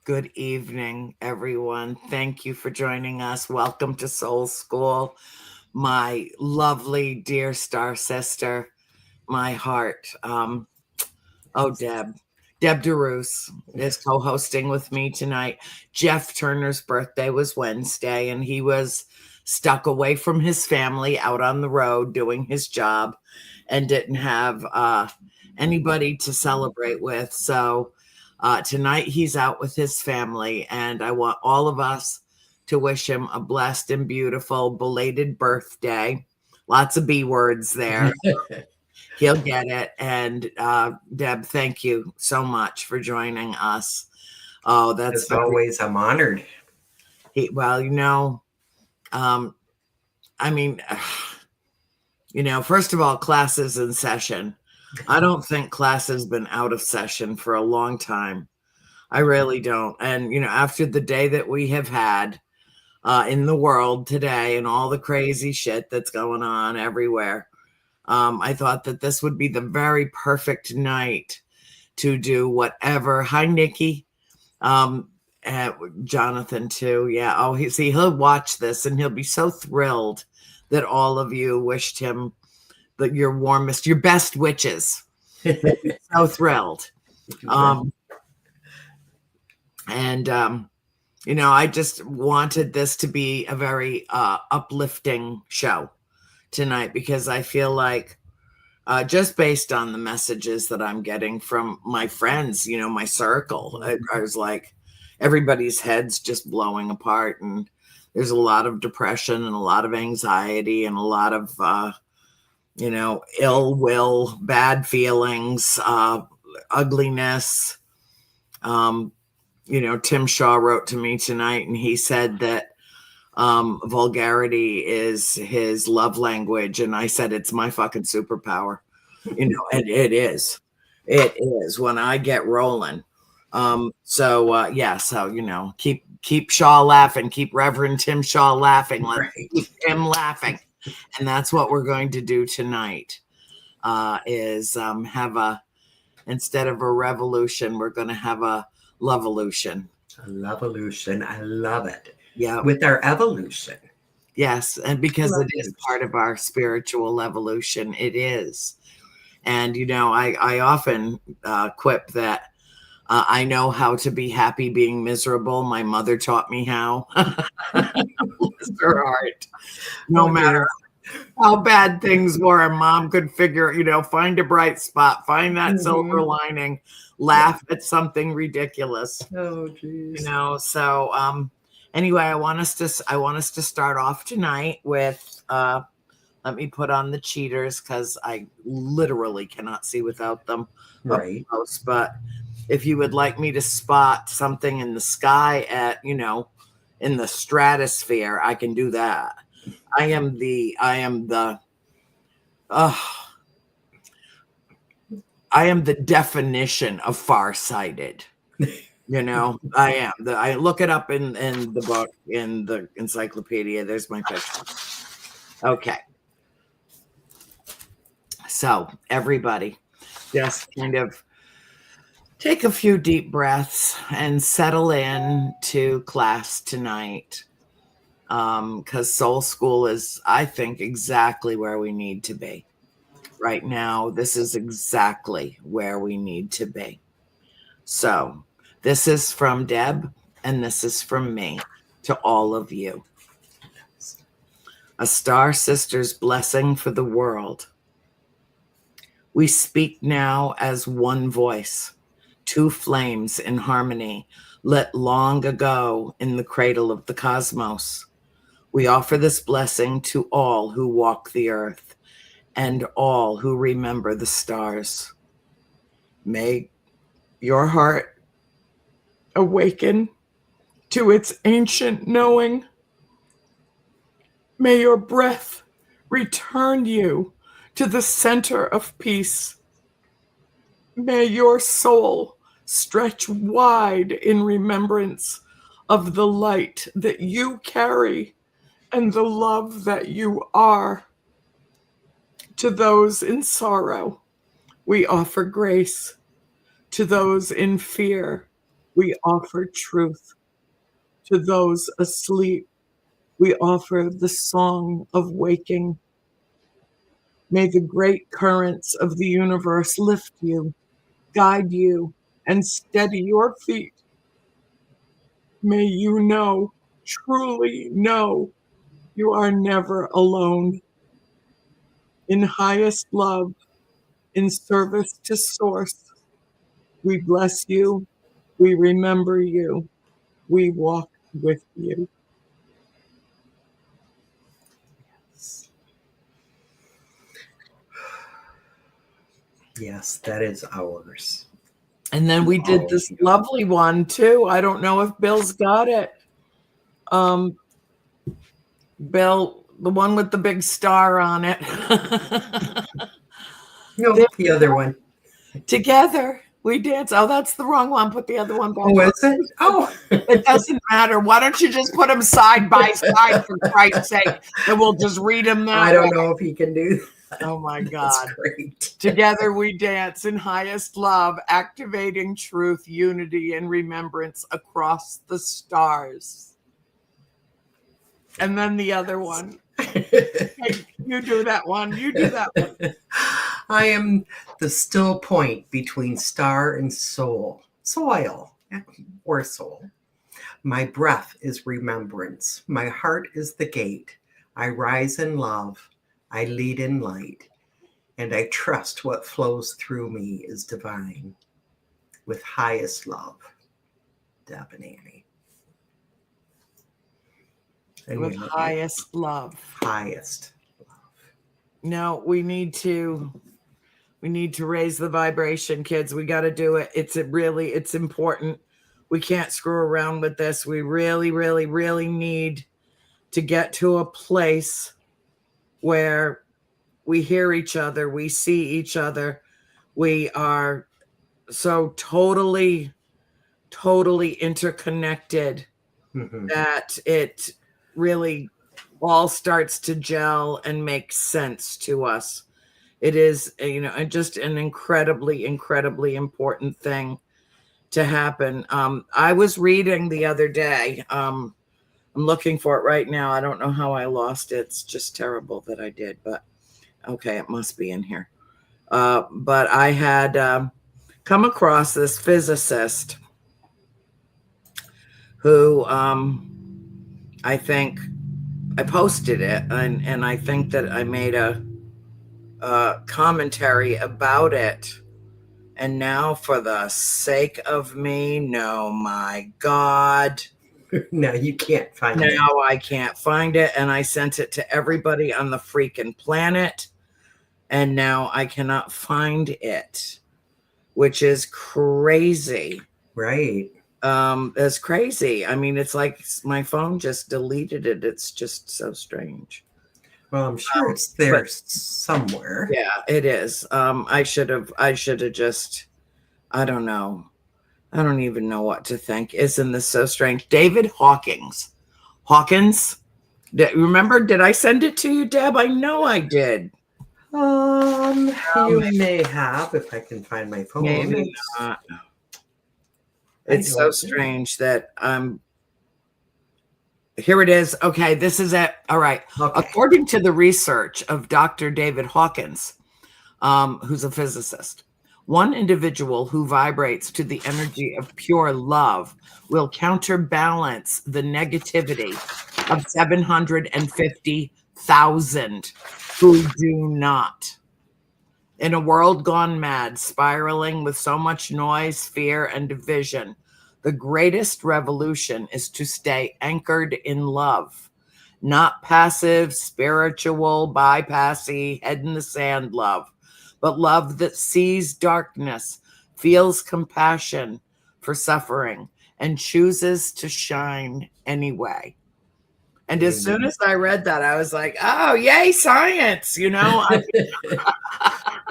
Good evening, everyone. Thank you for joining us. Welcome to Soul School. My lovely, dear star sister, my heart. Deb DeRousse is co-hosting with me tonight. Jeff Turner's birthday was Wednesday, and he was stuck away from his family out on the road doing his job and didn't have anybody to celebrate with. So tonight he's out with his family, and I want all of us to wish him a blessed and beautiful belated birthday. Lots of B words there. He'll get it. And Deb, thank you so much for joining us. Oh, that's always, I'm honored. First of all, class is in session. I don't think class has been out of session for a long time. I really don't. And, after the day that we have had in the world today and all the crazy shit that's going on everywhere, I thought that this would be the very perfect night to do whatever. Hi, Nikki. Jonathan, too. Yeah. Oh, he'll watch this and he'll be so thrilled that all of you wished him your warmest, your best wishes. So thrilled. I just wanted this to be a very uplifting show tonight, because I feel like just based on the messages that I'm getting from my friends, my circle, I was like, everybody's head's just blowing apart, and there's a lot of depression and a lot of anxiety and a lot of ill will, bad feelings, ugliness. Tim Shaw wrote to me tonight, and he said that vulgarity is his love language, and I said it's my fucking superpower. And it is when I get rolling. Keep Shaw laughing, keep Reverend Tim Shaw laughing, let's keep him laughing. And that's what we're going to do tonight, instead of a revolution, we're going to have a lovolution. A lovolution. I love it. Yeah. With our evolution. Yes. And because it is part of our spiritual evolution, it is. And, I often quip that I know how to be happy being miserable. My mother taught me how. Bless her heart. No matter how bad things were, Mom could figure, find a bright spot, find that silver lining, laugh at something ridiculous. Oh, geez. So anyway, I want us to start off tonight with let me put on the cheaters, because I literally cannot see without them. Right. But if you would like me to spot something in the sky in the stratosphere, I can do that. I am the definition of farsighted. I look it up in the book, in the encyclopedia. There's my picture. Okay. So everybody just kind of take a few deep breaths and settle in to class tonight. Because Soul School is, I think, exactly where we need to be. Right now, this is exactly where we need to be. So this is from Deb, and this is from me to all of you. A Star Sister's blessing for the world. We speak now as one voice, two flames in harmony, lit long ago in the cradle of the cosmos. We offer this blessing to all who walk the earth and all who remember the stars. May your heart awaken to its ancient knowing. May your breath return you to the center of peace. May your soul stretch wide in remembrance of the light that you carry and the love that you are. To those in sorrow, we offer grace. To those in fear, we offer truth. To those asleep, we offer the song of waking. May the great currents of the universe lift you, guide you, and steady your feet. May you know, truly know, you are never alone. In highest love, in service to Source, we bless you, we remember you, we walk with you. Yes, that is ours. And then we did this lovely one too. I don't know if Bill's got it. Bill, the one with the big star on it. No, the other one. Together we dance. Oh, that's the wrong one. Put the other one back. Oh, is it? Oh, it doesn't matter. Why don't you just put them side by side for Christ's sake, and we'll just read them that I don't way. know if he can do that. Oh my God. That's great. Together we dance in highest love, activating truth, unity, and remembrance across the stars. And then the other one. Hey, you do that one. You do that one. I am the still point between star and soil, or soul. My breath is remembrance. My heart is the gate. I rise in love. I lead in light. And I trust what flows through me is divine. With highest love, Deb and Annie. And with highest love. Highest love. No, we need to raise the vibration, kids. We got to do it. It's important. We can't screw around with this. We really, really, really need to get to a place where we hear each other, we see each other. We are so totally interconnected that it really all starts to gel and make sense to us. It is, just an incredibly, incredibly important thing to happen. I was reading the other day. I'm looking for it right now. I don't know how I lost it. It's just terrible that I did, but okay, it must be in here. But I had come across this physicist who I think I posted it, and I think that I made a commentary about it. And now, for the sake of me, no, my God. No, you can't find it. Now I can't find it, and I sent it to everybody on the freaking planet, and now I cannot find it, which is crazy. Right. It's crazy. I mean, it's like my phone just deleted it. It's just so strange. Well, I'm sure it's there somewhere. Yeah, it is. I should have just, I don't know. I don't even know what to think. Isn't this so strange? David Hawkins. Remember, did I send it to you, Deb? I know I did. You may have, if I can find my phone. Maybe not. It's so strange that here it is. Okay, this is it. All right. Okay. According to the research of Dr. David Hawkins, who's a physicist, one individual who vibrates to the energy of pure love will counterbalance the negativity of 750,000 who do not. In a world gone mad, spiraling with so much noise, fear, and division, The greatest revolution is to stay anchored in love, not passive, spiritual, bypassy, head in the sand love, but love that sees darkness, feels compassion for suffering, and chooses to shine anyway. And as soon Amen. as I read that, I was like, oh, yay, science,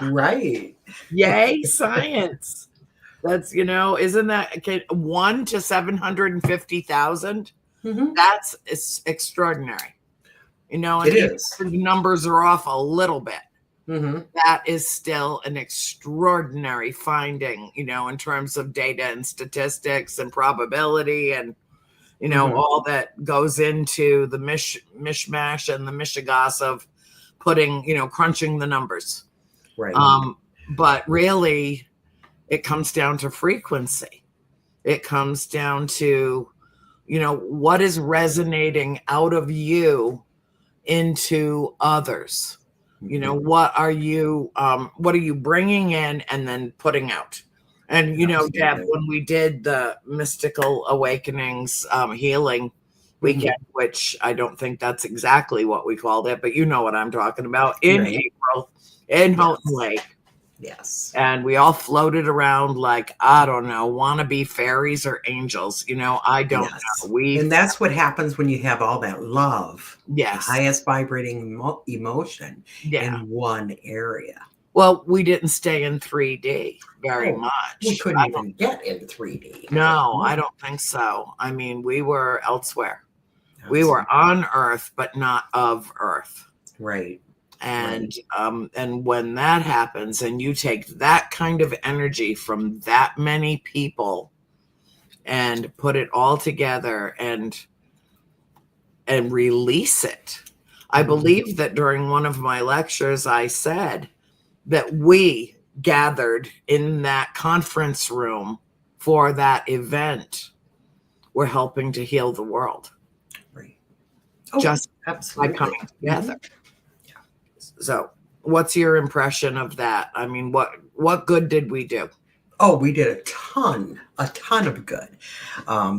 Right. yay, science. That's, isn't that 1 to 750,000? Mhm. That's extraordinary. And It even is. if the numbers are off a little bit, Mhm. that is still an extraordinary finding, in terms of data and statistics and probability and, Mhm. all that goes into the mishmash and the mishigas of putting, crunching the numbers. Right. But really, it comes down to frequency. It comes down to, what is resonating out of you into others. Mhm. What are you bringing in and then putting out? And Deb, Absolutely. when we did the mystical awakenings healing Mhm. weekend, which I don't think that's exactly what we called it, but you know what I'm talking about, in Right. April in Houghton Yes. Lake, Yes. and we all floated around like, I don't know, wannabe fairies or angels. I don't know. Yes. We And that's what happens when you have all that love, the Yes. highest vibrating emotion Yeah. in one area. Well, we didn't stay in 3D very Oh, we much. couldn't even get in 3D. No, I Mm, don't think so. I mean, we were elsewhere. We were absolutely. on Earth, but not of Earth. Right. And Right. and when that happens, and you take that kind of energy from that many people and put it all together and release it. I Mhm. believe that during one of my lectures, I said that we gathered in that conference room for that event were helping to heal the world Right. Oh, just by absolutely. coming together. Mhm. So, what's your impression of that? I mean, what good did we do? Oh, we did a ton of good.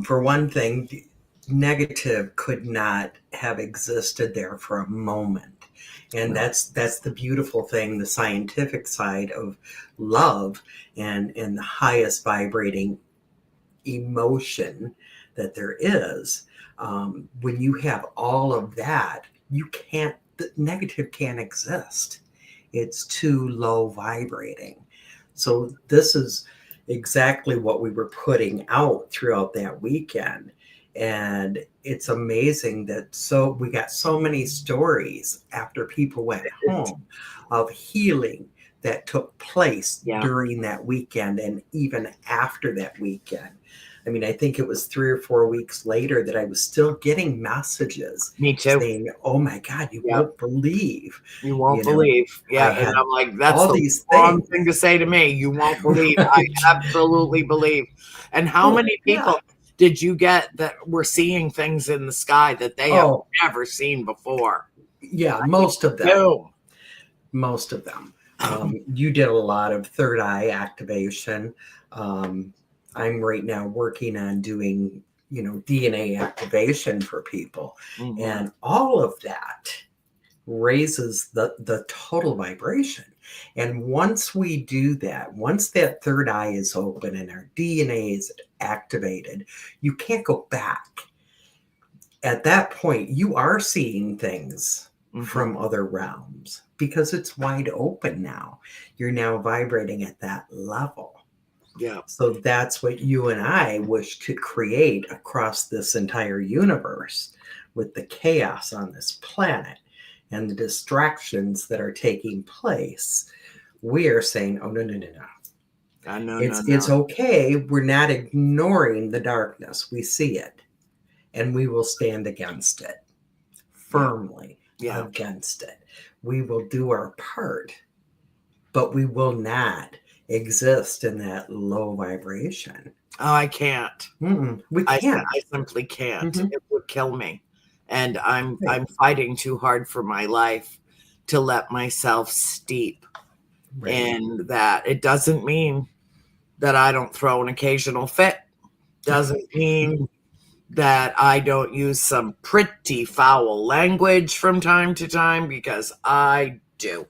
For one thing, the negative could not have existed there for a moment. And No. that's the beautiful thing, the scientific side of love and the highest vibrating emotion that there is. When you have all of that, the negative can't exist. It's too low vibrating. So this is exactly what we were putting out throughout that weekend. And it's amazing that we got so many stories after people went home of healing that took place Yeah, during that weekend and even after that weekend. I mean, I think it was 3 or 4 weeks later that I was still getting messages me too. saying, "Oh my God, you Yeah, won't believe, you won't you know, believe. I Yeah, and had I'm like, that's all the these wrong things." thing to say to me. You won't believe. I absolutely believe. And how Oh, many yeah. people did you get that were seeing things in the sky that they have Oh, never seen before? yeah, most of them. Boom. Most of them. You did a lot of third eye activation. I'm right now working on doing, DNA activation for people. Mhm. And all of that raises the total vibration. And once we do that, once that third eye is open and our DNA is activated, you can't go back. At that point, you are seeing things Mhm. from other realms because it's wide open now. You're now vibrating at that level. Yeah. So that's what you and I wish to create across this entire universe with the chaos on this planet and the distractions that are taking place. We are saying, oh, no, no, no, no. No, no, It's no. okay. We're not ignoring the darkness. We see it and we will stand against it, Yeah. firmly Yeah. against it. We will do our part, but we will not exist in that low vibration. Oh, I can't. We can't. I simply can't. Mhm. It would kill me. And Right, I'm fighting too hard for my life to let myself steep right. in that. It doesn't mean that I don't throw an occasional fit. Doesn't mean that I don't use some pretty foul language from time to time, because I do.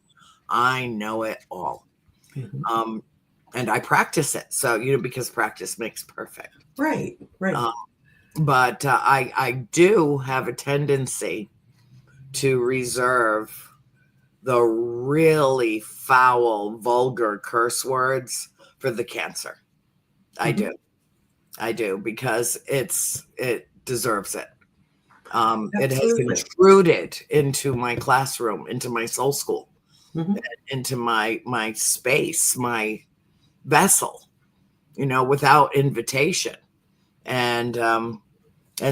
I know it all. Mhm. And I practice it. So, because practice makes perfect. Right. But I do have a tendency to reserve the really foul, vulgar curse words for the cancer. I Mhm. do. I do, because it deserves it. It has Absolutely. intruded into my classroom, into my soul school, Mhm. into my space, my vessel, without invitation. And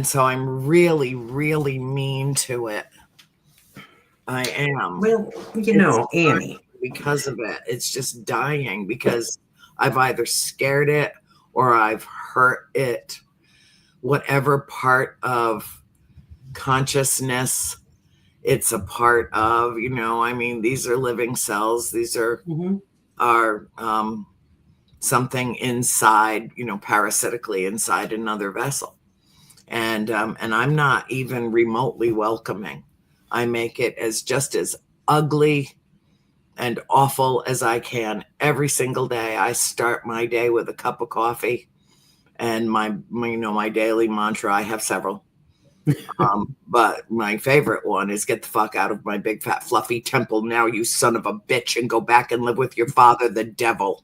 so I'm really, really mean to it. I am. Well, It's Annie. because of it. It's just dying because I've either scared it or I've hurt it. Whatever part of consciousness it's a part of, these are living cells. These are Mhm. are something inside, parasitically inside another vessel. And I'm not even remotely welcoming. I make it as ugly and awful as I can every single day. I start my day with a cup of coffee and my daily mantra. I have several. But my favorite one is get the fuck out of my big fat fluffy temple now, you son of a bitch, and go back and live with your father, the devil.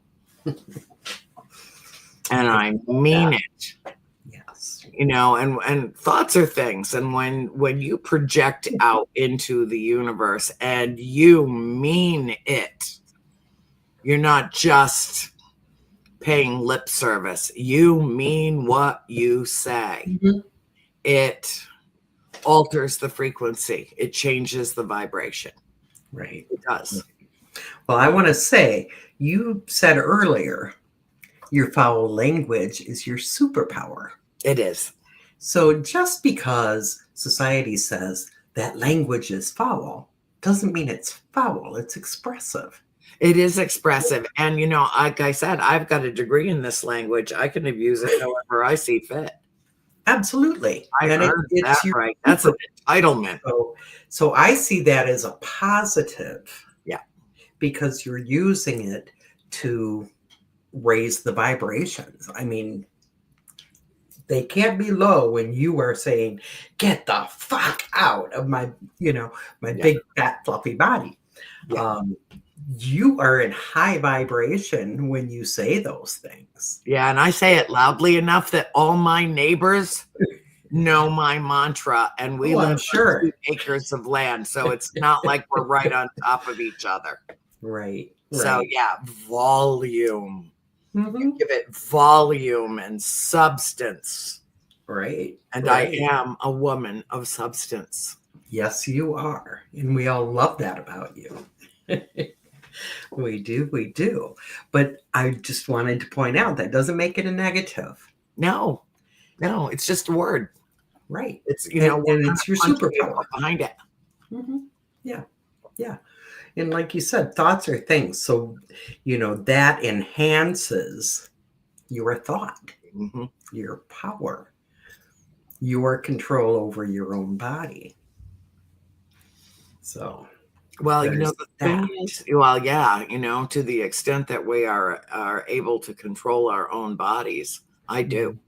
And I mean it. Yes. And thoughts are things, and when you project out into the universe and you mean it, you're not just paying lip service, you mean what you say. Mhm. It alters the frequency, it changes the vibration. Right. It does. Well, I want to say, you said earlier, your foul language is your superpower. It is. So just because society says that language is foul doesn't mean it's foul, it's expressive. It is expressive. And, like I said, I've got a degree in this language. I can abuse it however I see fit. Absolutely. I And earned that it's your right. That's super. an entitlement. So I see that as a positive Yeah. because you're using it to raise the vibrations. I mean, they can't be low when you are saying, get the fuck out of my, my Yeah. big fat fluffy body. Yeah. You are in high vibration when you say those things. Yeah. And I say it loudly enough that all my neighbors know my mantra, and we Oh, live I'm on sure. 2 acres of land. So it's not like we're right on top of each other. Right, So, right. yeah, volume. Hmm. Give it volume and substance. Right, And I right. am a woman of substance. Yes, you are. And we all love that about you. We do, we do. But I just wanted to point out that doesn't make it a negative. No, it's just a word. Right. It's, And what kind it's your of punch do you superpower. put behind it? Hmm. Yeah, yeah. And like you said, thoughts are things. So, that enhances your thought, Mm-hmm. your power, your control over your own body. So Well, there's the thing that. is, well, yeah, to the extent that we are able to control our own bodies, I do, Mhm.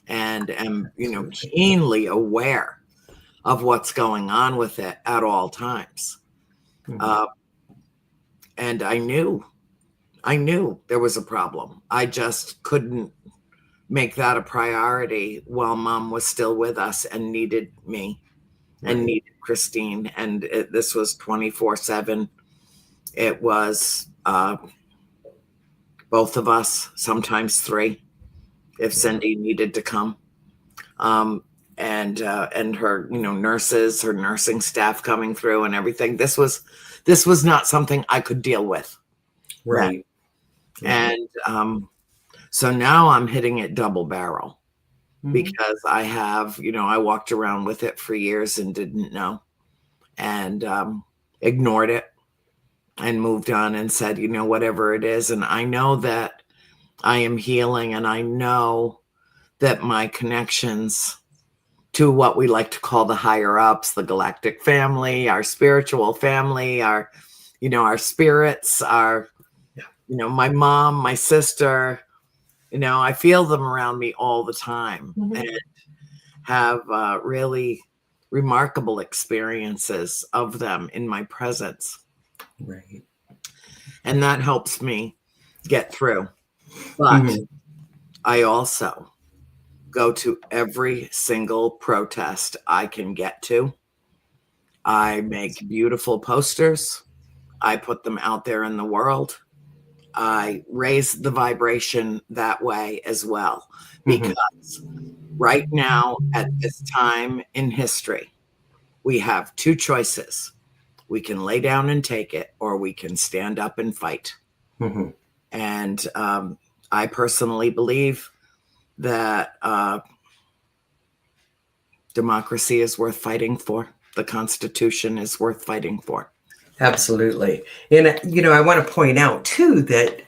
and am, Absolutely. keenly aware of what's going on with it at all times. Mhm. Uh, and I knew there was a problem. I just couldn't make that a priority while mom was still with us and needed me and Right. needed Christine. And this was 24/7. It was both of us, sometimes three, if Yeah. Cindy needed to come. Um, and her, nurses, her nursing staff coming through and everything. This was not something I could deal with then. Right. Right. And so now I'm hitting it double barrel Mhm. because I walked around with it for years and didn't know, and ignored it and moved on and said, whatever it is. And I know that I am healing, and I know that my connections to what we like to call the higher ups, the galactic family, our spiritual family, our spirits, my mom, my sister, I feel them around me all the time and have really remarkable experiences of them in my presence. Right. And that helps me get through. But I also go to every single protest I can get to. I make beautiful posters. I put them out there in the world. I raise the vibration that way as well. Because right now, at this time in history, we have two choices. We can lay down and take it, or we can stand up and fight. And I personally believe that democracy is worth fighting for. The Constitution is worth fighting for. Absolutely. And, I want to point out, too, that,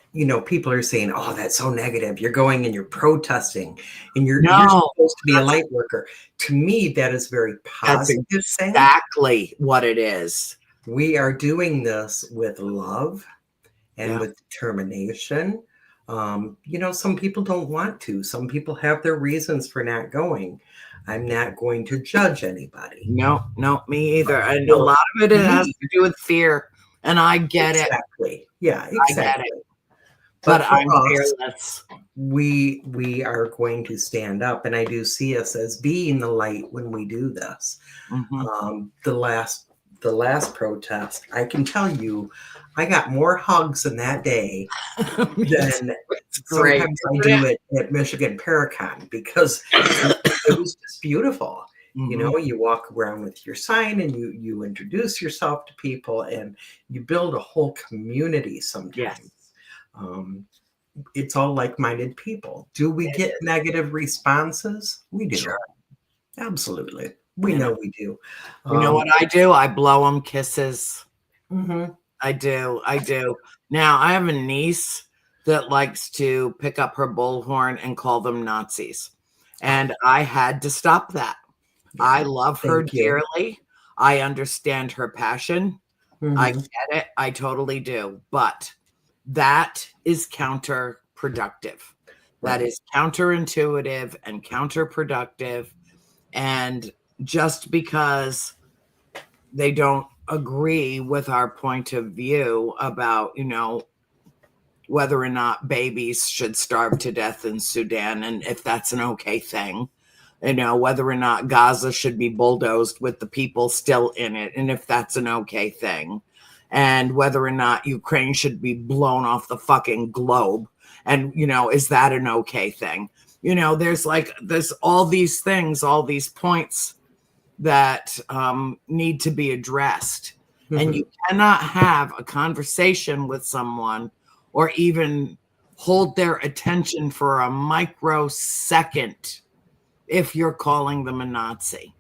people are saying, oh, that's so negative. You're going and you're protesting and you're supposed to be a light worker. To me, that is very positive. That's exactly what it is. We are doing this with love and with determination. Some people don't want to. Some people have their reasons for not going. I'm not going to judge anybody. No, me either. And a lot of it has to do with fear. And I get it. Exactly. Yeah, exactly. I get it. But I'm fearless. We are going to stand up. And I do see us as being the light when we do this. The last protest, I can tell you, I got more hugs in that day than sometimes I do at Michigan Paracon, because it was just beautiful. You walk around with your sign and you introduce yourself to people and you build a whole community sometimes. It's all like-minded people. Do we get negative responses? We do. Sure. Absolutely. We know we do. You know what I do? I blow them kisses. I do. Now, I have a niece that likes to pick up her bullhorn and call them Nazis. And I had to stop that. I love her dearly. I understand her passion. I get it. I totally do. But that is counterproductive. That is counterintuitive and counterproductive. And just because they don't agree with our point of view about, whether or not babies should starve to death in Sudan, and if that's an okay thing, whether or not Gaza should be bulldozed with the people still in it, and if that's an okay thing, and whether or not Ukraine should be blown off the fucking globe, and, is that an okay thing? There's all these things, all these points that need to be addressed. And you cannot have a conversation with someone or even hold their attention for a microsecond if you're calling them a Nazi.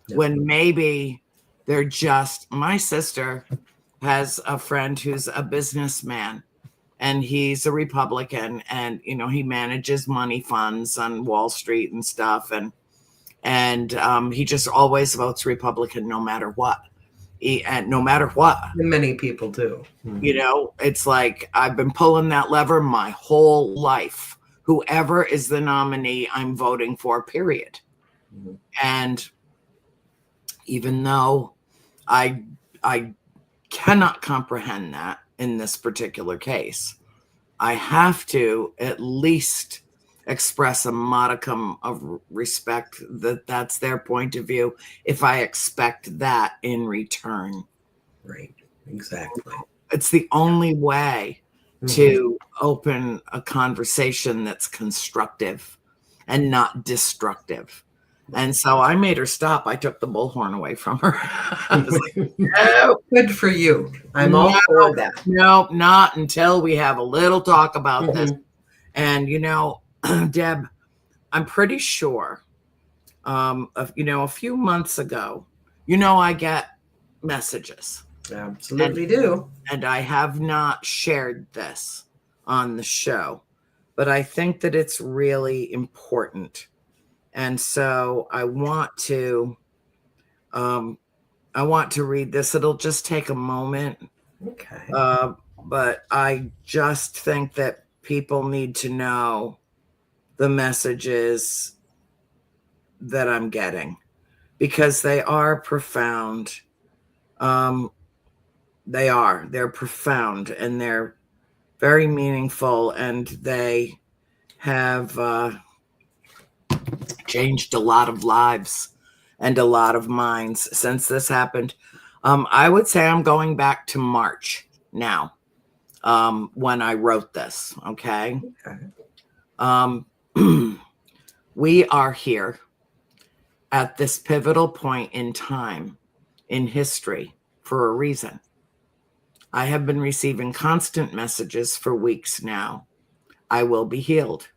When maybe they're just, my sister has a friend who's a businessman and he's a Republican, and, he manages money funds on Wall Street and stuff. And he just always votes Republican no matter what. No matter what. And many people do. It's like I've been pulling that lever my whole life. Whoever is the nominee, I'm voting for, period. And even though I cannot comprehend that in this particular case, I have to at least express a modicum of respect that that's their point of view if I expect that in return. Right. Exactly. It's the only way to open a conversation that's constructive and not destructive. And so I made her stop. I took the bullhorn away from her. I was like, no. Good for you. I'm all for that. No, not until we have a little talk about this. And, Deb, I'm pretty sure, a few months ago, I get messages. Absolutely do. And I have not shared this on the show, but I think that it's really important And so I want to read this. It'll just take a moment. Okay. But I just think that people need to know the messages that I'm getting, because they are profound. They're profound, and they're very meaningful, and they have changed a lot of lives and a lot of minds since this happened. I would say I'm going back to March now, when I wrote this. Okay. We are here at this pivotal point in time in history for a reason. I have been receiving constant messages for weeks now. I will be healed.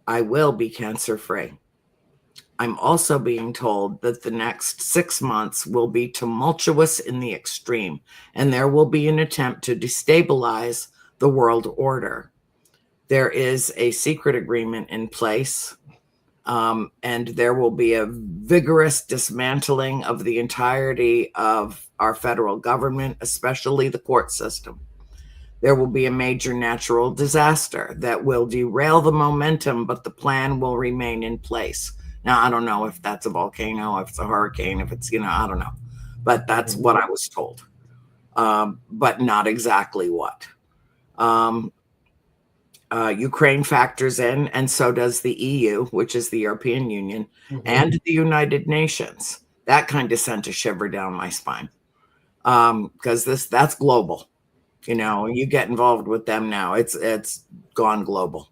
I will be cancer free. I'm also being told that the next 6 months will be tumultuous in the extreme, and there will be an attempt to destabilize the world order. There is a secret agreement in place, and there will be a vigorous dismantling of the entirety of our federal government, especially the court system. There will be a major natural disaster that will derail the momentum, but the plan will remain in place. Now, I don't know if that's a volcano, if it's a hurricane, if it's, I don't know. But that's what I was told. But not exactly what. Ukraine factors in, and so does the EU, which is the European Union, and the United Nations. That kind of sent a shiver down my spine, because that's global. You get involved with them now, it's gone global.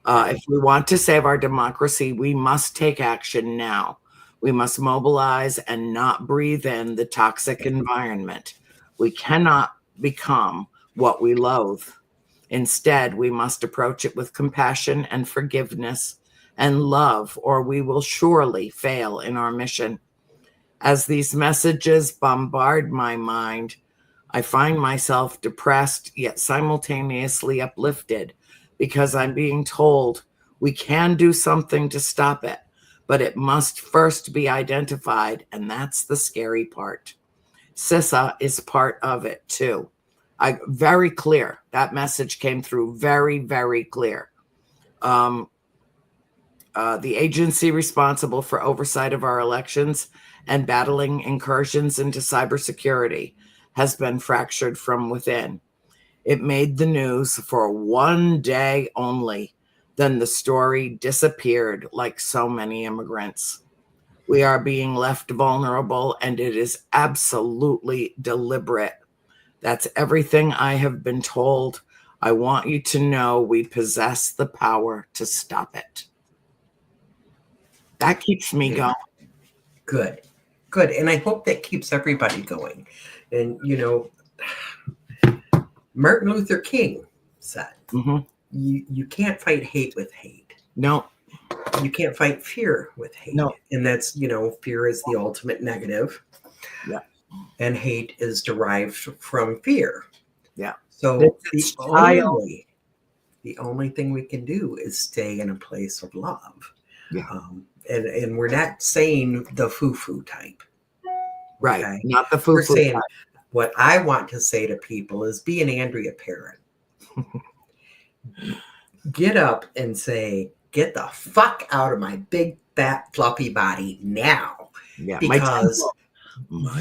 If we want to save our democracy, we must take action now. We must mobilize and not breathe in the toxic environment. We cannot become what we loathe. Instead, we must approach it with compassion and forgiveness and love, or we will surely fail in our mission. As these messages bombard my mind, I find myself depressed yet simultaneously uplifted, because I'm being told we can do something to stop it, but it must first be identified, and that's the scary part. CISA is part of it too. Very clear. That message came through very, very clear. The agency responsible for oversight of our elections and battling incursions into cybersecurity has been fractured from within. It made the news for one day only. Then the story disappeared like so many immigrants. We are being left vulnerable, and it is absolutely deliberate. That's everything I have been told. I want you to know we possess the power to stop it. That keeps me going. Good. And I hope that keeps everybody going. And, Martin Luther King said, you can't fight hate with hate. No. You can't fight fear with hate. No. And that's, fear is the ultimate negative. Yeah. And hate is derived from fear. Yeah. So the only thing we can do is stay in a place of love. Yeah. And we're not saying the foo-foo type. Right. Okay? Not the foo-foo We're saying type. What I want to say to people is be an Andrea parent. Get up and say, get the fuck out of my big, fat, fluffy body now. Yeah, because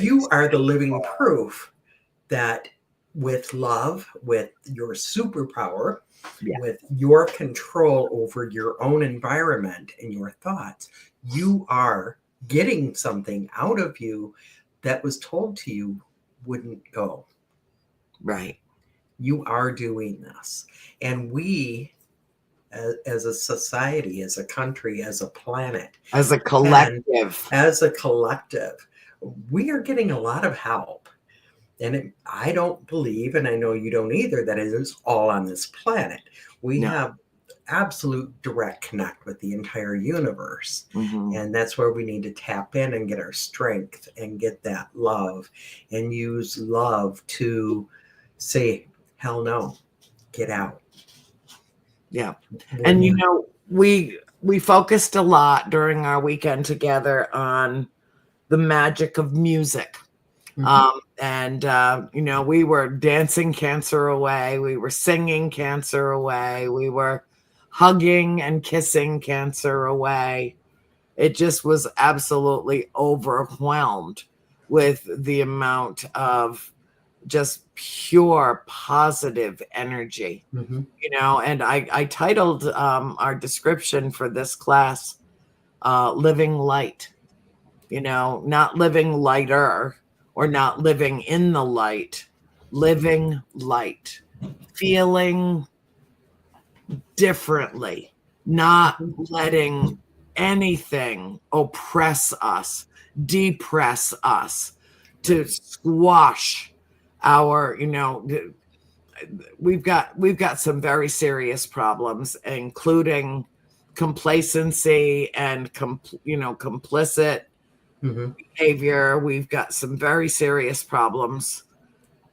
you are the living proof that with love, with your superpower, with your control over your own environment and your thoughts, you are getting something out of you that was told to you wouldn't go. Right. You are doing this. And we, as a society, as a country, as a planet, as a collective, we are getting a lot of help. And I don't believe, and I know you don't either, that it is all on this planet. We have absolute direct connect with the entire universe. And that's where we need to tap in and get our strength and get that love and use love to say, hell no, get out. Yeah. And we focused a lot during our weekend together on the magic of music. And we were dancing cancer away, we were singing cancer away, we were hugging and kissing cancer away. It just was absolutely overwhelmed with the amount of just pure positive energy. And I titled our description for this class Living Light. Not living lighter or not living in the light, living light, feeling differently, not letting anything oppress us, depress us, to squash our, we've got some very serious problems, including complacency and complicit behavior. We've got some very serious problems,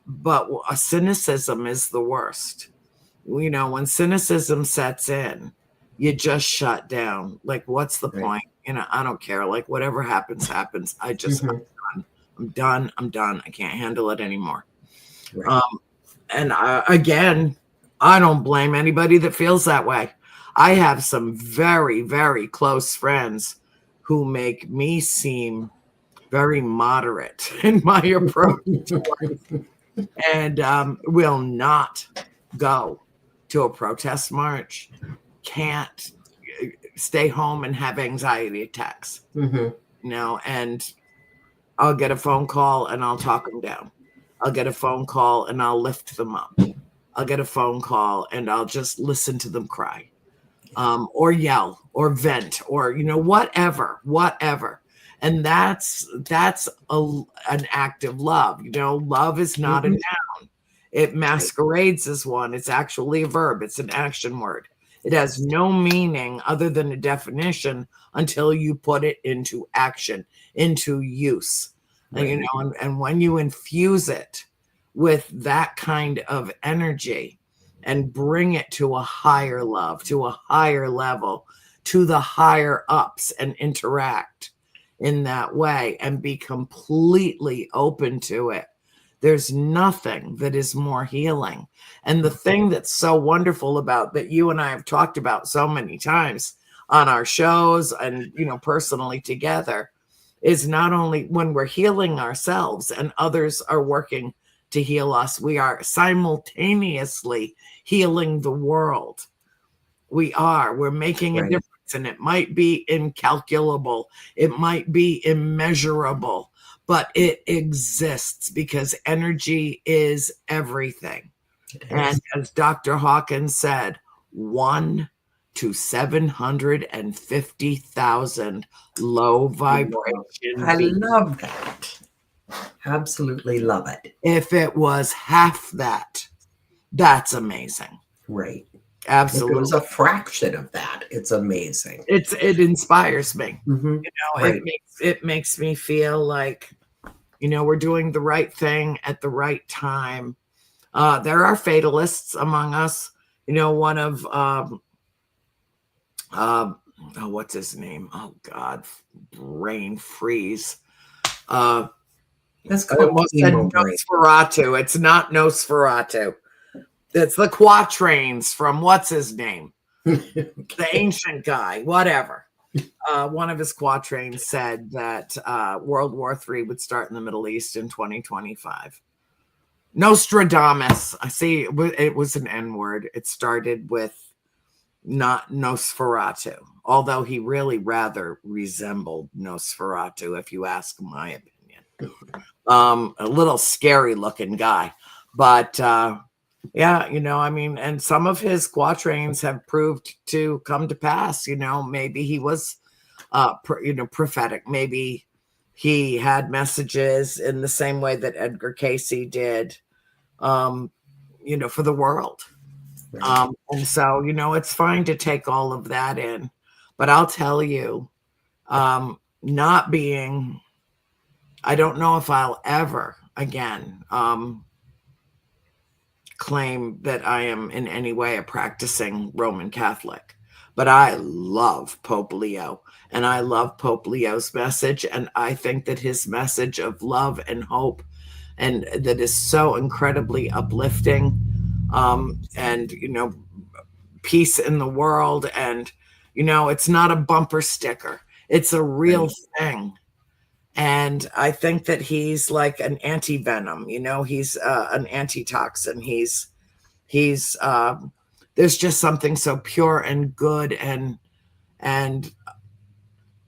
but cynicism is the worst. When cynicism sets in, you just shut down. Like, what's the point? I don't care. Like, whatever happens, happens. I'm done. I'm done. I can't handle it anymore. And again, I don't blame anybody that feels that way. I have some very, very close friends who make me seem very moderate in my approach to life, and will not go to a protest march, can't stay home and have anxiety attacks, and I'll get a phone call and I'll talk them down. I'll get a phone call and I'll lift them up. I'll get a phone call and I'll just listen to them cry, or yell or vent or, whatever. And that's an act of love. Love is not a noun. It masquerades as one. It's actually a verb. It's an action word. It has no meaning other than a definition until you put it into action, into use. And when you infuse it with that kind of energy and bring it to a higher love, to a higher level, to the higher ups, and interact in that way and be completely open to it, there's nothing that is more healing. And the thing that's so wonderful about that you and I have talked about so many times on our shows and, personally together, is not only when we're healing ourselves and others are working to heal us, we are simultaneously healing the world. We're making a difference, and it might be incalculable. It might be immeasurable, but it exists because energy is everything. And as Dr. Hawkins said, 1 to 750,000 low vibration. I love that. Absolutely love it. If it was half that, that's amazing. Right. Absolutely. If it was a fraction of that, it's amazing. It inspires me. Right. It makes me feel like, we're doing the right thing at the right time. There are fatalists among us. One of what's his name? Oh God, brain freeze. That's called Nosferatu. It's not Nosferatu. It's the quatrains from what's his name? The ancient guy, whatever. One of his quatrains said that World War III would start in the Middle East in 2025. Nostradamus. I see it was an N word. It started with not Nosferatu, although he really rather resembled Nosferatu, if you ask my opinion. A little scary looking guy, but and some of his quatrains have proved to come to pass. Maybe he was prophetic. Maybe he had messages in the same way that Edgar Cayce did, for the world. And so, it's fine to take all of that in, but I'll tell you, I don't know if I'll ever again claim that I am in any way a practicing Roman Catholic, But I love Pope Leo, and I love Pope Leo's message. And I think that his message of love and hope, and that is so incredibly uplifting, and, peace in the world. And, it's not a bumper sticker, it's a real Right. thing. And I think that he's like an anti-venom, he's an antitoxin. He's there's just something so pure and good and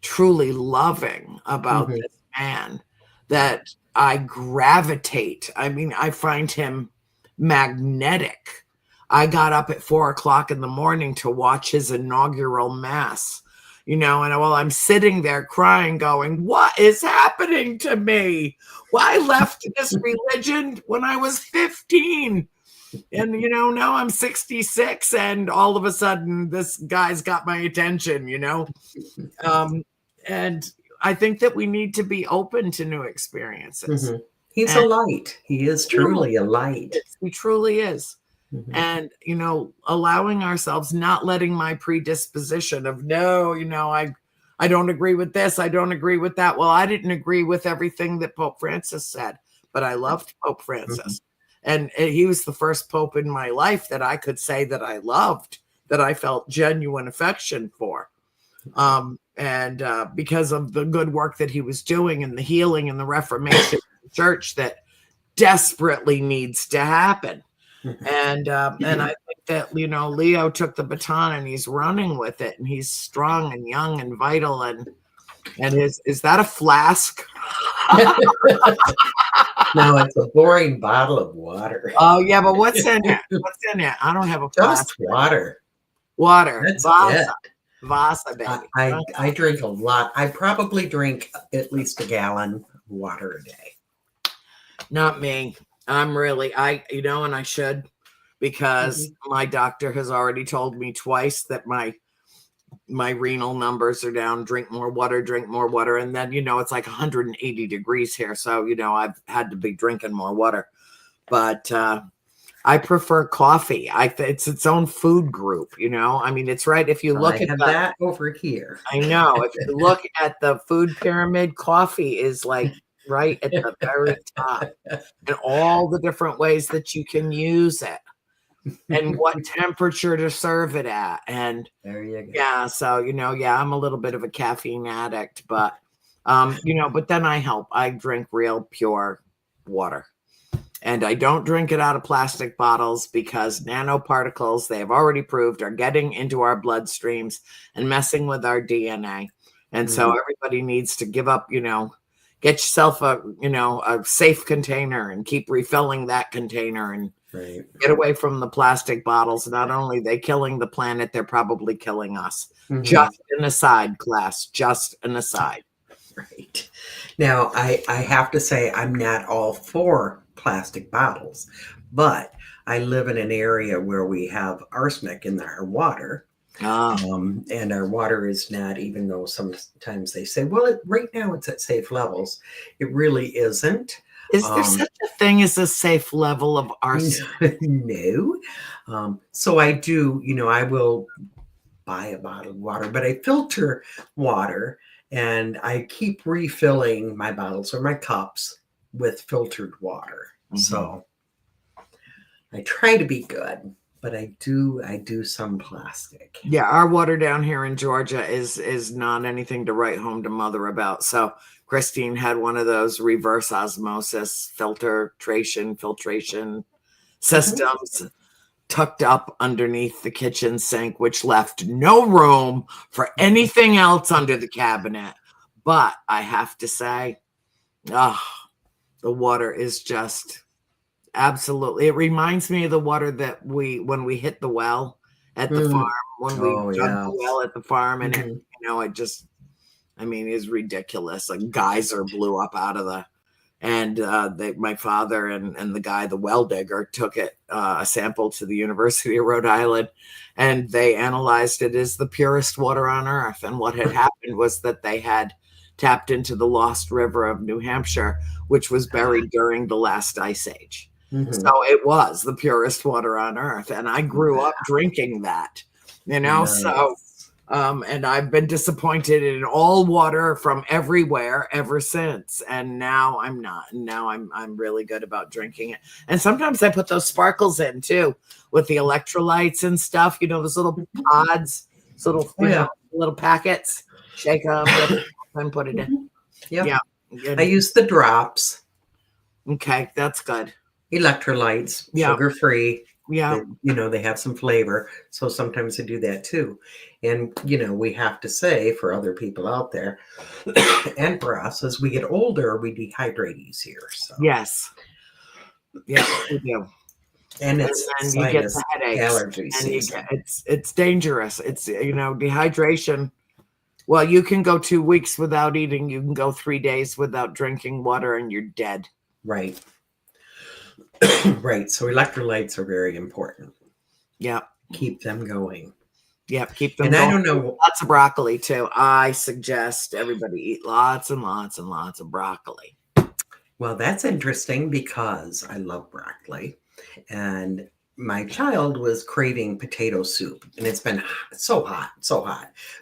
truly loving about Mhm. this man that I gravitate. I mean, I find him magnetic. I got up at 4 o'clock in the morning to watch his inaugural mass, and while I'm sitting there crying, going, what is happening to me? Well, I left this religion when I was 15. And, now I'm 66, and all of a sudden this guy's got my attention. Um, and I think that we need to be open to new experiences. Mhm. He's a And light. He is truly a light. he truly is. Mhm. And, allowing ourselves, not letting my predisposition of, no, I don't agree with this, I don't agree with that. Well, I didn't agree with everything that Pope Francis said, but I loved Pope Mhm. Francis. And he was the first pope in my life that I could say that I loved, that I felt genuine affection for. And because of the good work that he was doing, and the healing and the reformation of the church that desperately needs to happen. Mhm. And I think that, Leo took the baton and he's running with it, and he's strong and young and vital. And is that a flask? No, it's a boring bottle of water. Oh yeah, but what's in it? What's in it? I don't have a flask. Just water. Water, That's it. Vasa, I, baby. I I drink a lot. I probably drink at least a gallon of water a day. Not me. I'm really, and I should, because Mhm. my doctor has already told me twice that my renal numbers are down. Drink more water, drink more water. And then, it's like 180 degrees here. So, I've had to be drinking more water. But I prefer coffee. It's its own food group, I mean, it's right. If you look I at have the, that over here. I know, if you look at the food pyramid, coffee is like right at the very top, and all the different ways that you can use it, and what temperature to serve it at. And There you go. yeah, so, yeah, I'm a little bit of a caffeine addict, but, but then I drink real pure water. And I don't drink it out of plastic bottles, because nanoparticles, they have already proved, are getting into our bloodstreams and messing with our DNA. And so Mhm. everybody needs to give up, get yourself a safe container, and keep refilling that container, and Right. get away from the plastic bottles. Not only are they killing the planet, they're probably killing us. Mhm. Just an aside, class, just an aside. Right. Now, I have to say, I'm not all for plastic bottles, but I live in an area where we have arsenic in our water. Oh, And our water is not, even though sometimes they say, well, right now it's at safe levels. It really isn't. is there Um, such a thing as a safe level of arsenic? no. So I do, I will buy a bottled water, but I filter water and I keep refilling my bottles or my cups with filtered water. Mhm. So I try to be good, but I do some plastic. Yeah, our water down here in Georgia is not anything to write home to mother about. So Christine had one of those reverse osmosis filtration Mhm. systems tucked up underneath the kitchen sink, which left no room for anything else under the cabinet. But I have to say, oh, the water is just absolutely. It reminds me of the water that when we hit the well at the farm, Mm. when we Oh dug the yes. well at the farm, and Mhm. it just, I mean, is ridiculous. A geyser blew up out of the, and my father and the guy, the well digger, took it a sample to the University of Rhode Island, and they analyzed it as the purest water on earth. And what had happened was that they had tapped into the Lost River of New Hampshire, which was buried during the last ice age. So Mhm. it was the purest water on earth, and I grew up drinking that. So Nice. And I've been disappointed in all water from everywhere ever since. And now I'm not. And now I'm really good about drinking it. And sometimes I put those sparkles in too with the electrolytes and stuff. You know, those little pods, those little little packets. Shake them and put it in. Yeah. Yeah. I use the drops. Okay, that's good. Electrolytes, sugar-free. Yeah. They have some flavor. So sometimes I do that too. And, we have to say for other people out there and for us, as we get older, we dehydrate easier. So. Yes. Yeah, we do. And it's you get the headaches. Allergy season. It's dangerous. It's, dehydration. Well, you can go 2 weeks without eating. You can go 3 days without drinking water and you're dead. Right. Right. So electrolytes are very important. Yeah. Keep them going. Yeah. Keep them going. going. I don't know. Lots of broccoli too. I suggest everybody eat lots and lots and lots of broccoli. Well, that's interesting because I love broccoli. And my child was craving potato soup, and it's been so hot.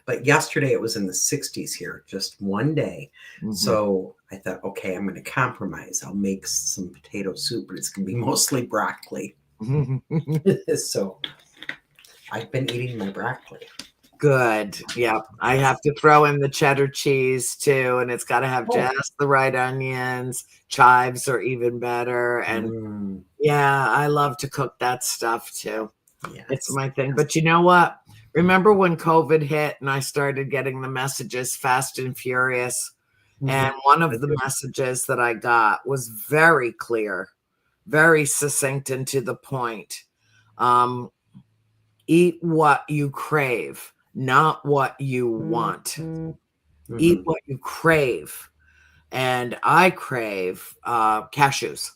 But yesterday it was in the 60s here, just one day. Mm-hmm. So I thought, okay, I'm going to compromise. I'll make some potato soup, but it's going to be mostly broccoli. So I've been eating my broccoli. Good. Yeah. I have to throw in the cheddar cheese too, and it's got to have just the right onions. Chives are even better. And yeah, I love to cook that stuff too. Yes. It's my thing. But you know what? Remember when COVID hit and I started getting the messages fast and furious? Mm-hmm. And one of the messages that I got was very clear, very succinct and to the point. Eat what you crave, not what you want. Mm-hmm. Eat what you crave. And I crave cashews.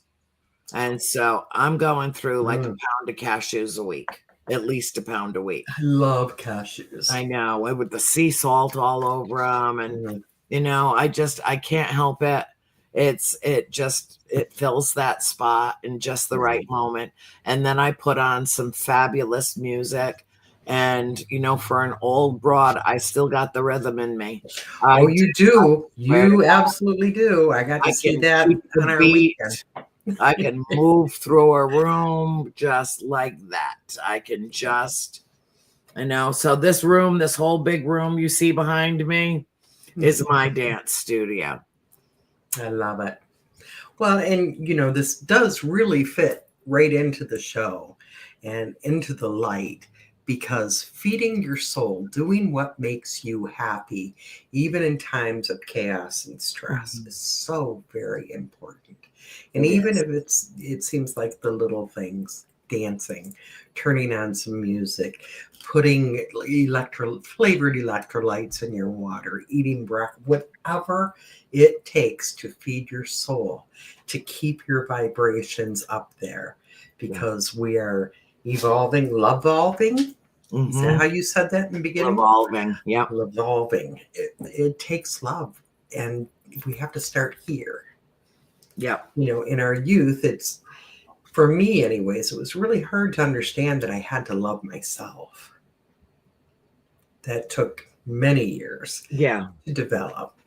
And so I'm going through like a pound of cashews a week, at least a pound a week. I love cashews. I know, with the sea salt all over them. And, I can't help it. It fills that spot in just the right moment. And then I put on some fabulous music. And, for an old broad, I still got the rhythm in me. You do. You absolutely do. I got to see that on our weekend. I can move through a room just like that. So this room, this whole big room you see behind me is my dance studio. I love it. Well, and, this does really fit right into the show and into the light. Because feeding your soul, doing what makes you happy, even in times of chaos and stress, is so very important. And even if it seems like the little things, dancing, turning on some music, putting flavored electrolytes in your water, eating broccoli, whatever it takes to feed your soul, to keep your vibrations up there, because we are evolving. Mm-hmm. Is that how you said that in the beginning? Evolving, yeah. Evolving. It takes love, and we have to start here. Yeah. In our youth, it's, for me anyways, it was really hard to understand that I had to love myself. That took many years to develop.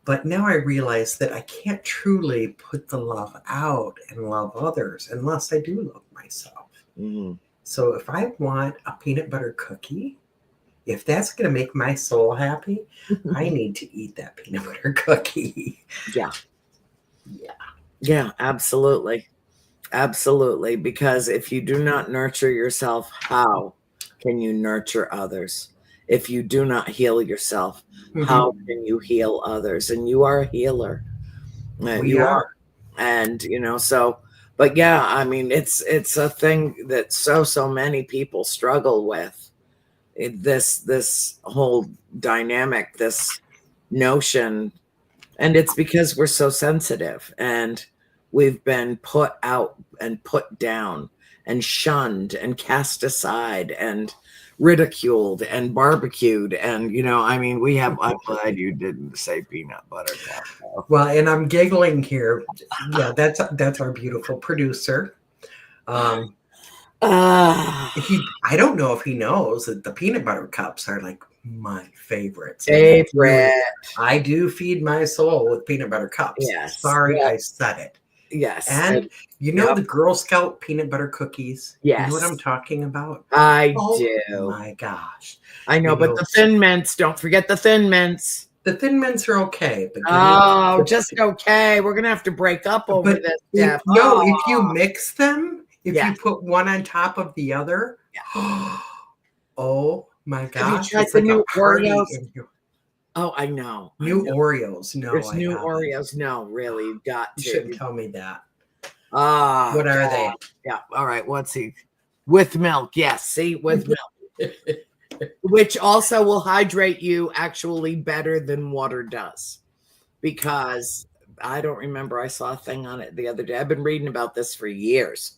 But now I realize that I can't truly put the love out and love others unless I do love myself. Mm-hmm. So if I want a peanut butter cookie, if that's going to make my soul happy, I need to eat that peanut butter cookie. Yeah. Yeah, absolutely. Absolutely. Because if you do not nurture yourself, how can you nurture others? If you do not heal yourself, how can you heal others? And you are a healer. We are. And, but yeah, I mean, it's a thing that so many people struggle with. This whole dynamic, this notion, and it's because we're so sensitive and we've been put out and put down and shunned and cast aside and ridiculed and barbecued. And, I'm glad you didn't say peanut butter. Well, and I'm giggling here. Yeah, that's our beautiful producer. I don't know if he knows that the peanut butter cups are like my favorites. Favorite. I do feed my soul with peanut butter cups. Yes. Sorry, Yep. I said it. Yes. And you know the Girl Scout peanut butter cookies? Yes. You know what I'm talking about? I do. My gosh. I know, but the Thin Mints, don't forget the Thin Mints. The Thin Mints are okay. But just okay. We're going to have to break up over this, Deb. If you mix them, if Yes. you put one on top of the other, oh my gosh. Have you tried the new Oreos? Oh, I know. New Oreos. No, there's new Oreos. No, really, you've got to. You shouldn't tell me that. What are they? Yeah. All right. What's he? With milk. Yes. See, with milk. Which also will hydrate you actually better than water does. Because I don't remember, I saw a thing on it the other day. I've been reading about this for years.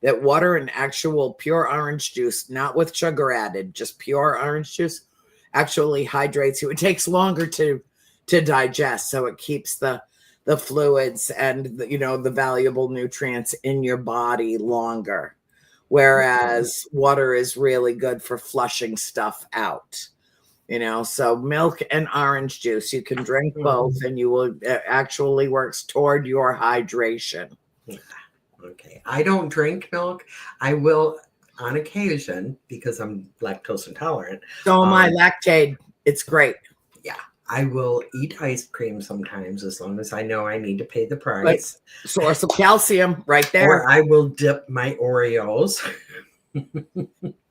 That water and actual pure orange juice, not with sugar added, just pure orange juice, actually hydrates you. It takes longer to digest, so it keeps the fluids and the valuable nutrients in your body longer. Whereas water is really good for flushing stuff out. So milk and orange juice, you can drink both, and it actually works toward your hydration. Okay. I don't drink milk. I will on occasion because I'm lactose intolerant. So my Lactaid, it's great. Yeah. I will eat ice cream sometimes as long as I know I need to pay the price. Source of calcium right there. Or I will dip my Oreos.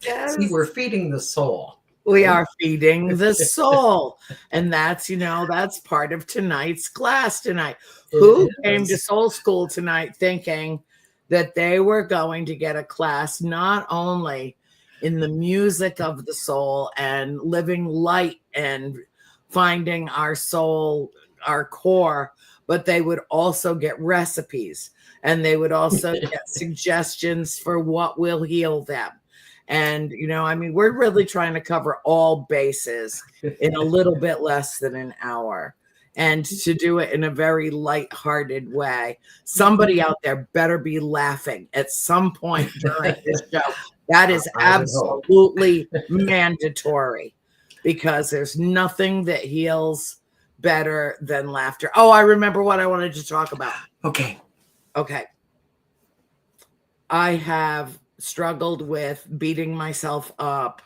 Yes. See, we're feeding the soul. We are feeding the soul. And that's part of tonight's class tonight. Who came to Soul School tonight thinking that they were going to get a class not only in the music of the soul and living light and finding our soul, our core, but they would also get recipes, and they would also get suggestions for what will heal them. And, we're really trying to cover all bases in a little bit less than an hour, and to do it in a very lighthearted way. Somebody out there better be laughing at some point during this show. That is absolutely mandatory, because there's nothing that heals better than laughter. Oh, I remember what I wanted to talk about. Okay. I have struggled with beating myself up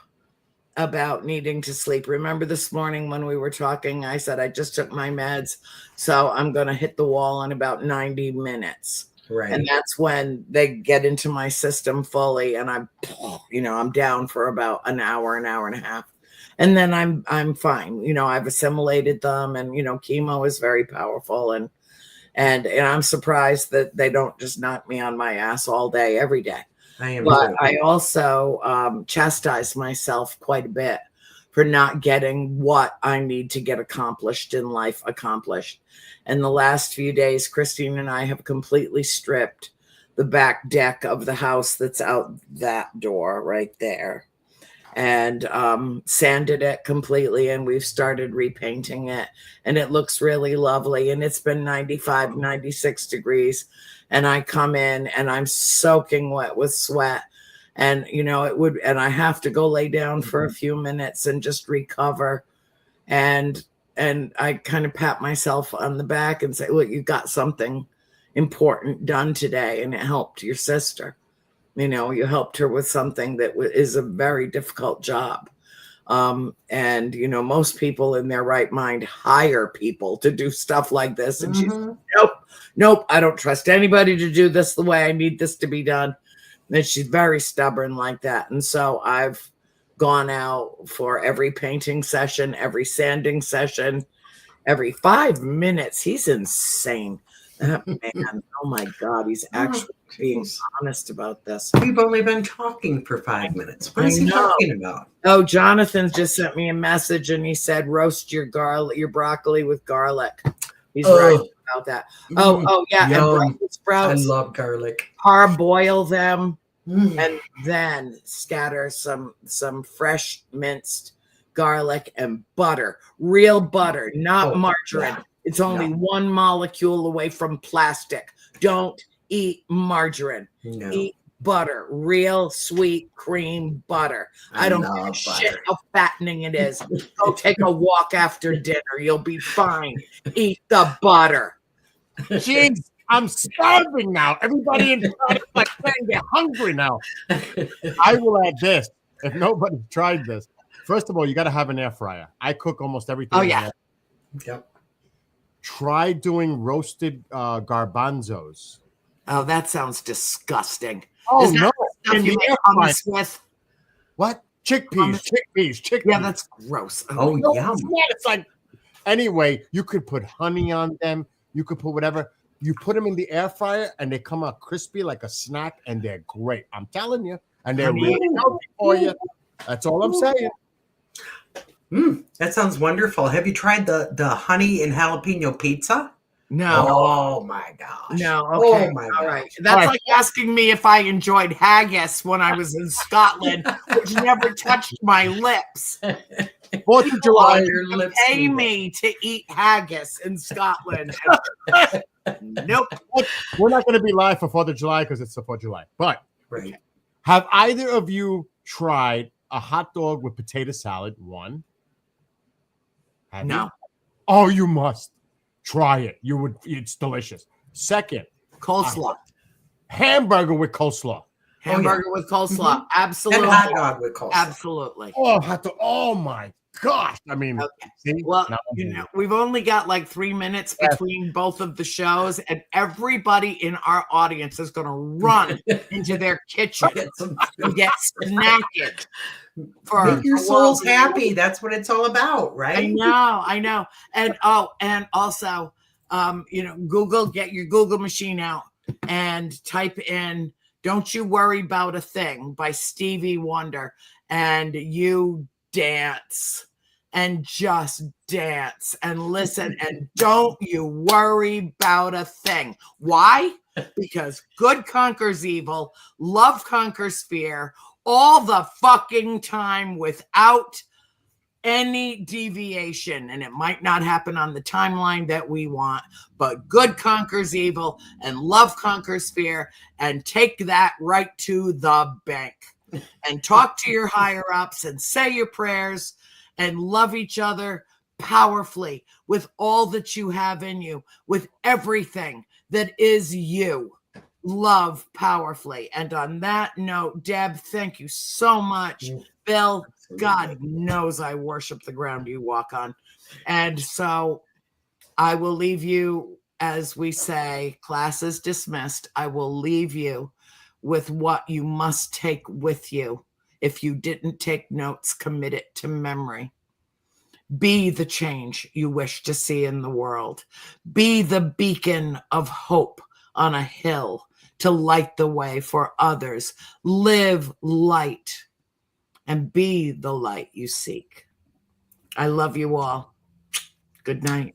about needing to sleep. Remember this morning when we were talking, I said I just took my meds, so I'm going to hit the wall in about 90 minutes. Right. And that's when they get into my system fully, and I'm down for about an hour and a half. And then I'm fine. I've assimilated them, and chemo is very powerful, and I'm surprised that they don't just knock me on my ass all day, every day. But I also chastise myself quite a bit for not getting what I need to get accomplished in life accomplished. And the last few days, Christine and I have completely stripped the back deck of the house that's out that door right there, and sanded it completely, and we've started repainting it, and it looks really lovely. And it's been 95, 96 degrees, and I come in and I'm soaking wet with sweat, and and I have to go lay down for a few minutes and just recover, and I kind of pat myself on the back and say, look, you got something important done today, and it helped your sister. You helped her with something that is a very difficult job. And most people in their right mind hire people to do stuff like this. And she's, nope, I don't trust anybody to do this the way I need this to be done. And she's very stubborn like that. And so I've gone out for every painting session, every sanding session, every 5 minutes. He's insane. That man, oh my God, he's actually being honest about this. We've only been talking for 5 minutes. What is he talking about? Oh, Jonathan just sent me a message, and he said, roast your broccoli with garlic. He's right about that. Oh yeah, and Brussels sprouts. I love garlic. Parboil them, and then scatter some fresh minced garlic and butter, real butter, not margarine. Yeah. It's only one molecule away from plastic. Don't eat margarine. No. Eat butter, real sweet cream butter. I don't give a shit how fattening it is. Go take a walk after dinner. You'll be fine. Eat the butter. Jeez, I'm starving now. Everybody in front is like saying they're hungry now. I will add this. If nobody's tried this, first of all, you got to have an air fryer. I cook almost everything. Oh, yeah. Yep. Try doing roasted garbanzos. Oh, that sounds disgusting. Oh, Is that no. stuff In you the make air hummus with? What? Chickpeas. Yeah, that's gross. Oh, No, yum. it's not. It's like, anyway, you could put honey on them. You could put whatever. You put them in the air fryer and they come out crispy like a snack and they're great. I'm telling you. And they're Honey. really healthy for you. That's all I'm saying. That sounds wonderful. Have you tried the honey and jalapeno pizza? No. Oh my gosh. No. Okay. Oh my All gosh. right. That's like asking me if I enjoyed haggis when I was in Scotland, which never touched my lips. 4th of July. Your lips Pay do me to eat haggis in Scotland. Nope. We're not going to be live for 4th of July because it's the 4th of July. But Right. have either of you tried a hot dog with potato salad? One. Have No. you? Oh, you must try it. You would. It's delicious. Second, Coleslaw. hamburger with coleslaw. Hamburger with coleslaw. Absolutely. And hot dog with coleslaw. Absolutely. Oh, hot dog. Oh my gosh. I mean, Okay. see? Well, Now I'm you hungry. know, we've only got like 3 minutes between both of the shows, and everybody in our audience is going to run into their kitchen and get snacked. Make your souls happy. That's what it's all about, right? I know. And also, Google, get your Google machine out and type in "Don't You Worry About a Thing" by Stevie Wonder, and you dance and just dance and listen and don't you worry about a thing. Why? Because good conquers evil, love conquers fear, all the fucking time without any deviation. And it might not happen on the timeline that we want, but good conquers evil and love conquers fear, and take that right to the bank and talk to your higher ups and say your prayers and love each other powerfully with all that you have in you, with everything that is you. Love powerfully. And on that note, Deb, thank you so much. Bill, God knows I worship the ground you walk on. And so I will leave you, as we say, class is dismissed. I will leave you with what you must take with you. If you didn't take notes, commit it to memory. Be the change you wish to see in the world. Be the beacon of hope on a hill to light the way for others. Live light and be the light you seek. I love you all. Good night.